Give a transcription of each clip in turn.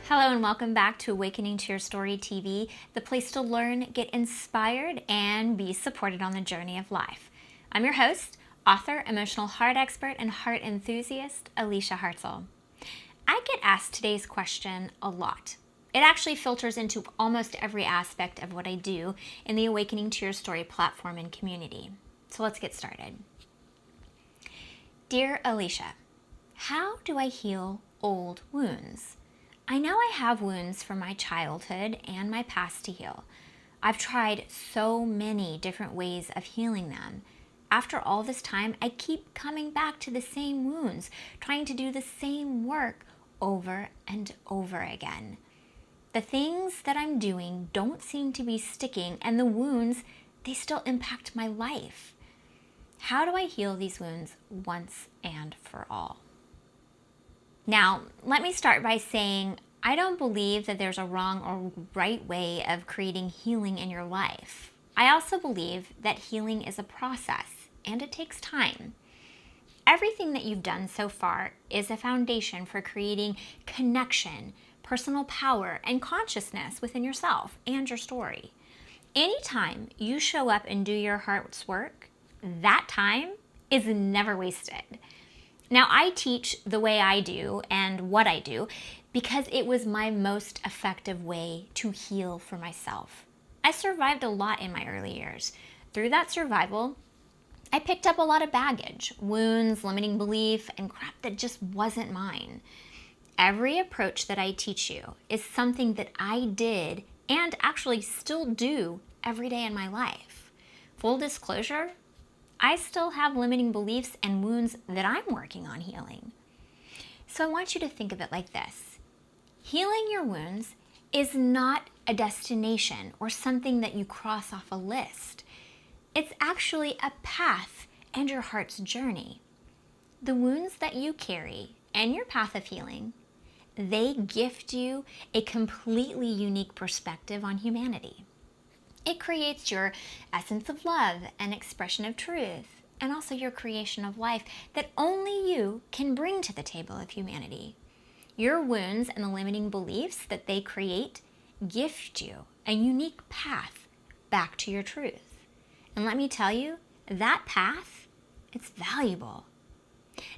Hello and welcome back to Awakening to Your Story TV, the place to learn, get inspired, and be supported on the journey of life. I'm your host, author, emotional heart expert, and heart enthusiast, Alicia Hartzell. I get asked today's question a lot. It actually filters into almost every aspect of what I do in the Awakening to Your Story platform and community. So let's get started. Dear Alicia, how do I heal old wounds? I know I have wounds from my childhood and my past to heal. I've tried so many different ways of healing them. After all this time, I keep coming back to the same wounds, trying to do the same work over and over again. The things that I'm doing don't seem to be sticking, and the wounds, they still impact my life. How do I heal these wounds once and for all? Now, let me start by saying I don't believe that there's a wrong or right way of creating healing in your life. I also believe that healing is a process and it takes time. Everything that you've done so far is a foundation for creating connection, personal power, and consciousness within yourself and your story. Anytime you show up and do your heart's work, that time is never wasted. Now, I teach the way I do and what I do because it was my most effective way to heal for myself. I survived a lot in my early years. Through that survival, I picked up a lot of baggage, wounds, limiting belief, and crap that just wasn't mine. Every approach that I teach you is something that I did and actually still do every day in my life. Full disclosure, I still have limiting beliefs and wounds that I'm working on healing. So I want you to think of it like this. Healing your wounds is not a destination or something that you cross off a list. It's actually a path and your heart's journey. The wounds that you carry and your path of healing, they gift you a completely unique perspective on humanity. It creates your essence of love and expression of truth, and also your creation of life that only you can bring to the table of humanity. Your wounds and the limiting beliefs that they create gift you a unique path back to your truth. And let me tell you, that path, it's valuable.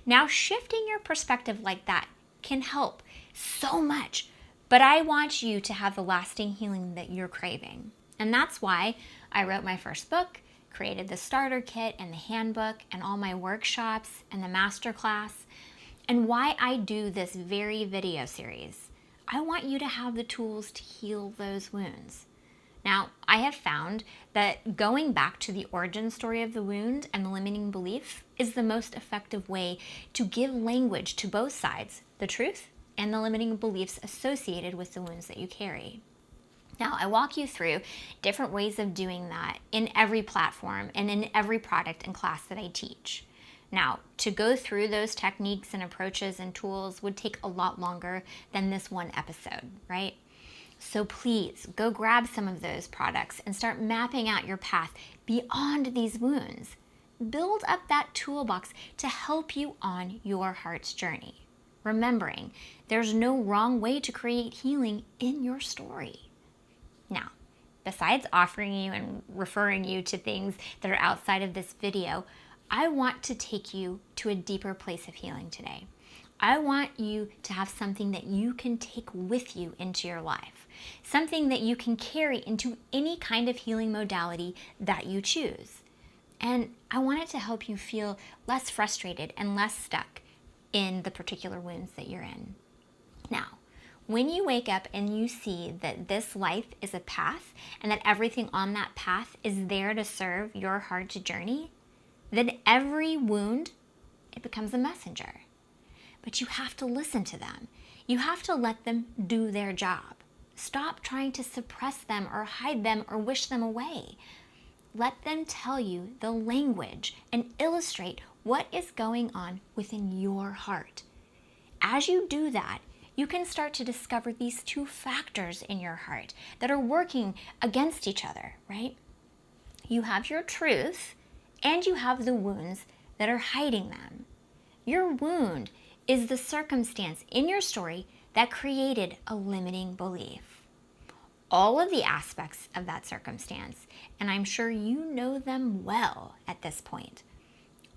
Now, shifting your perspective like that can help so much, but I want you to have the lasting healing that you're craving. And that's why I wrote my first book, created the starter kit and the handbook and all my workshops and the masterclass, and why I do this very video series. I want you to have the tools to heal those wounds. Now, I have found that going back to the origin story of the wound and the limiting belief is the most effective way to give language to both sides, the truth and the limiting beliefs associated with the wounds that you carry. Now, I walk you through different ways of doing that in every platform and in every product and class that I teach. Now, to go through those techniques and approaches and tools would take a lot longer than this one episode, right? So please go grab some of those products and start mapping out your path beyond these wounds. Build up that toolbox to help you on your heart's journey. Remembering, there's no wrong way to create healing in your story. Now, besides offering you and referring you to things that are outside of this video, I want to take you to a deeper place of healing today. I want you to have something that you can take with you into your life, something that you can carry into any kind of healing modality that you choose. And I want it to help you feel less frustrated and less stuck in the particular wounds that you're in. Now, when you wake up and you see that this life is a path and that everything on that path is there to serve your heart's journey, then every wound, it becomes a messenger. But you have to listen to them. You have to let them do their job. Stop trying to suppress them or hide them or wish them away. Let them tell you the language and illustrate what is going on within your heart. As you do that, you can start to discover these two factors in your heart that are working against each other, right? You have your truth and you have the wounds that are hiding them. Your wound is the circumstance in your story that created a limiting belief. All of the aspects of that circumstance, and I'm sure you know them well at this point,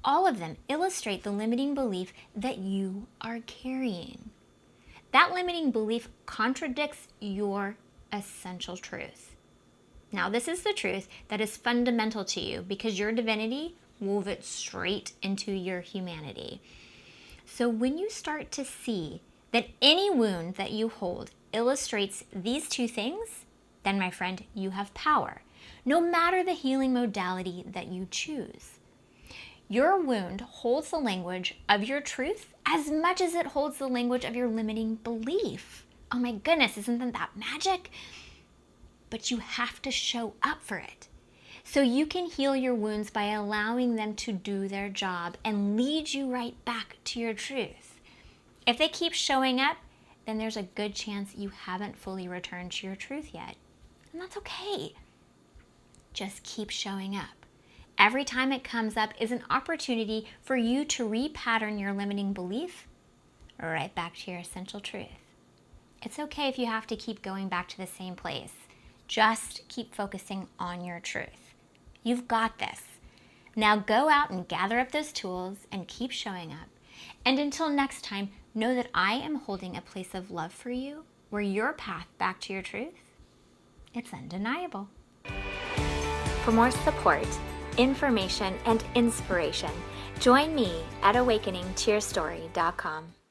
all of them illustrate the limiting belief that you are carrying. That limiting belief contradicts your essential truth. Now, this is the truth that is fundamental to you because your divinity wove it straight into your humanity. So when you start to see that any wound that you hold illustrates these two things, then my friend, you have power, no matter the healing modality that you choose. Your wound holds the language of your truth as much as it holds the language of your limiting belief. Oh my goodness, isn't that magic? But you have to show up for it. So you can heal your wounds by allowing them to do their job and lead you right back to your truth. If they keep showing up, then there's a good chance you haven't fully returned to your truth yet. And that's okay. Just keep showing up. Every time it comes up is an opportunity for you to repattern your limiting belief right back to your essential truth. It's okay if you have to keep going back to the same place. Just keep focusing on your truth. You've got this. Now go out and gather up those tools and keep showing up. And until next time, know that I am holding a place of love for you where your path back to your truth, it's undeniable. For more support, information, and inspiration, join me at awakeningtoyourstory.com.